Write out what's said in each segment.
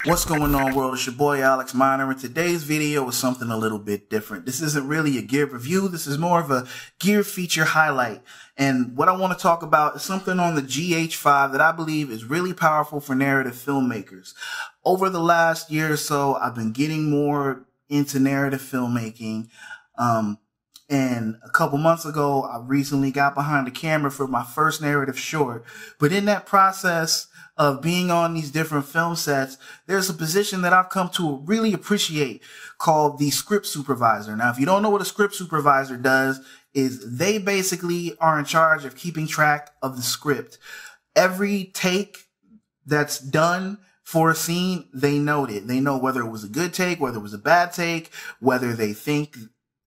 What's going on, world? It's your boy Alex Miner, and today's video is something a little bit different. This isn't really a gear review. This is more of a gear feature highlight. And what I want to talk about is something on the GH5 that I believe is really powerful for narrative filmmakers. Over the last year or so, I've been getting more into narrative filmmaking. And a couple months ago, I recently got behind the camera for my first narrative short. But in that process of being on these different film sets, there's a position that I've come to really appreciate called the script supervisor. Now, if you don't know what a script supervisor does, is they basically are in charge of keeping track of the script. Every take that's done for a scene, they note it. They know whether it was a good take, whether it was a bad take, whether they think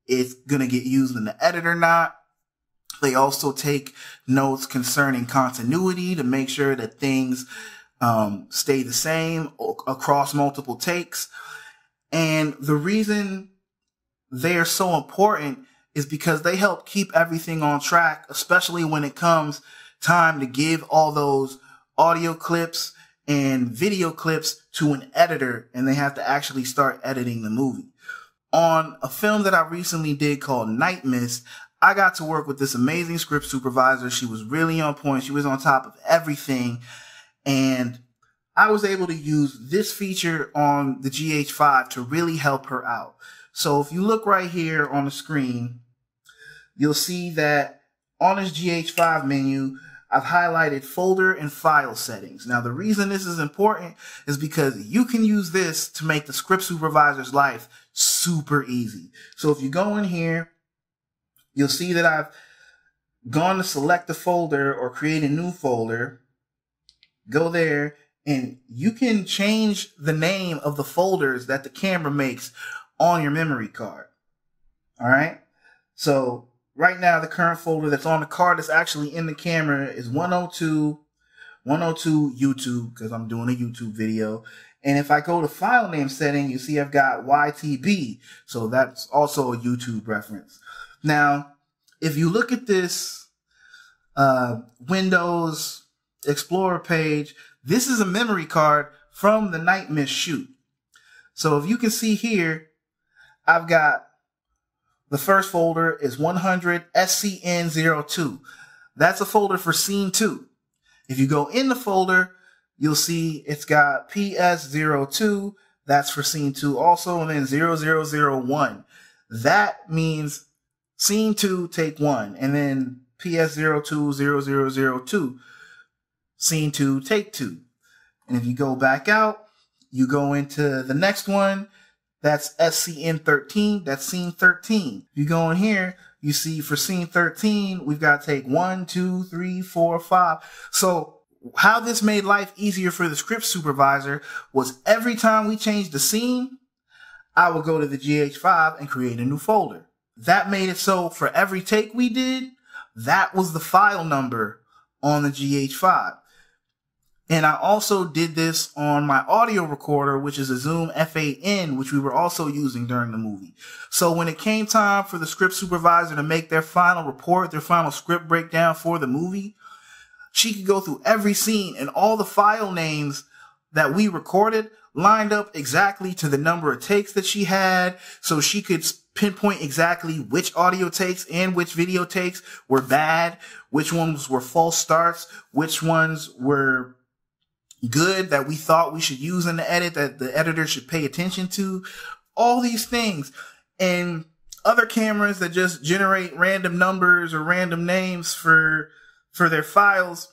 it's going to get used in the edit or not. They also take notes concerning continuity to make sure that things stay the same across multiple takes. And the reason they are so important is because they help keep everything on track, especially when it comes time to give all those audio clips and video clips to an editor, and they have to actually start editing the movie. On a film that I recently did called Night Mist, I got to work with this amazing script supervisor. She was really on point. She was on top of everything. And I was able to use this feature on the GH5 to really help her out. So if you look right here on the screen, you'll see that on this GH5 menu, I've highlighted folder and file settings. Now, the reason this is important is because you can use this to make the script supervisor's life super easy. So if you go in here, you'll see that I've gone to select a folder or create a new folder. Go there and you can change the name of the folders that the camera makes on your memory card. All right. So right now, the current folder that's on the card that's actually in the camera is 102 YouTube, because I'm doing a YouTube video. And if I go to file name setting, you see I've got YTB. So that's also a YouTube reference. Now, if you look at this Windows Explorer page, this is a memory card from the Night Mist shoot. So if you can see here, I've got the first folder is 100 SCN02. That's a folder for scene 2. If you go in the folder, you'll see it's got PS02. That's for scene 2 also, and then 0001. That means scene 2, take 1, and then PS02, 0002, scene 2, take 2. And if you go back out, you go into the next one. That's SCN13. That's scene 13. You go in here, you see for scene 13, we've got take 1, 2, 3, 4, 5. So how this made life easier for the script supervisor was every time we changed the scene, I would go to the GH5 and create a new folder. That made it so for every take we did, that was the file number on the GH5. And I also did this on my audio recorder, which is a Zoom F8N, which we were also using during the movie. So when it came time for the script supervisor to make their final report, their final script breakdown for the movie, she could go through every scene, and all the file names that we recorded lined up exactly to the number of takes that she had, so she could pinpoint exactly which audio takes and which video takes were bad, which ones were false starts, which ones were good that we thought we should use in the edit that the editor should pay attention to. All these things. And other cameras that just generate random numbers or random names for their files,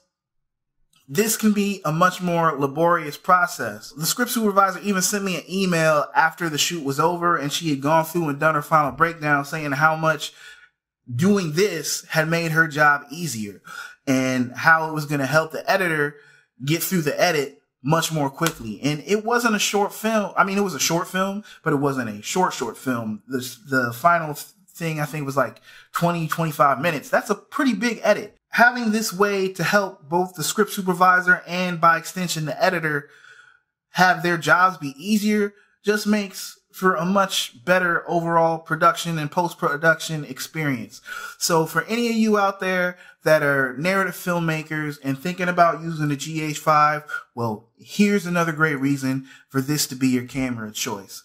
this can be a much more laborious process. The script supervisor even sent me an email after the shoot was over and she had gone through and done her final breakdown, saying how much doing this had made her job easier and how it was going to help the editor get through the edit much more quickly. And it wasn't a short film. I mean, it was a short film, but it wasn't a short film. The final thing, I think, was like 20, 25 minutes. That's a pretty big edit. Having this way to help both the script supervisor and by extension the editor have their jobs be easier just makes for a much better overall production and post-production experience. So for any of you out there that are narrative filmmakers and thinking about using the GH5, well, here's another great reason for this to be your camera of choice.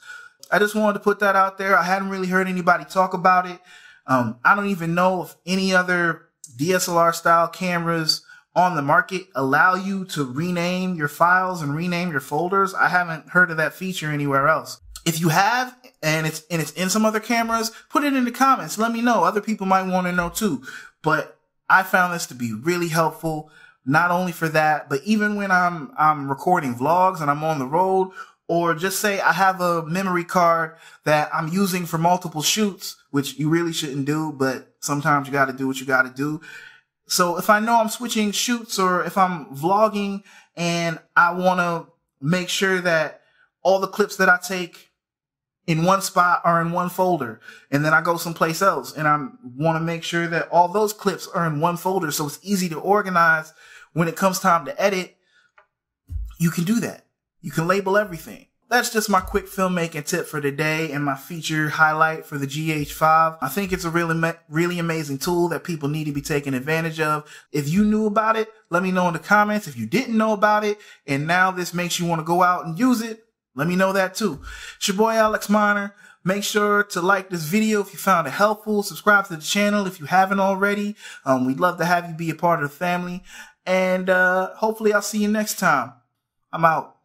I just wanted to put that out there. I hadn't really heard anybody talk about it. I don't even know if any other DSLR style cameras on the market allow you to rename your files and rename your folders. I haven't heard of that feature anywhere else. If you have, and it's in some other cameras, put it in the comments. Let me know. Other people might want to know too. But I found this to be really helpful, not only for that, but even when I'm recording vlogs and I'm on the road, or just say I have a memory card that I'm using for multiple shoots, which you really shouldn't do, but sometimes you got to do what you got to do. So if I know I'm switching shoots, or if I'm vlogging and I want to make sure that all the clips that I take in one spot are in one folder, and then I go someplace else and I want to make sure that all those clips are in one folder so it's easy to organize when it comes time to edit, you can do that. You can label everything. That's just my quick filmmaking tip for today and my feature highlight for the GH5. I think it's a really amazing tool that people need to be taking advantage of. If you knew about it, let me know in the comments. If you didn't know about it and now this makes you want to go out and use it, let me know that too. It's your boy Alex Miner. Make sure to like this video if you found it helpful. Subscribe to the channel if you haven't already. We'd love to have you be a part of the family. And hopefully I'll see you next time. I'm out.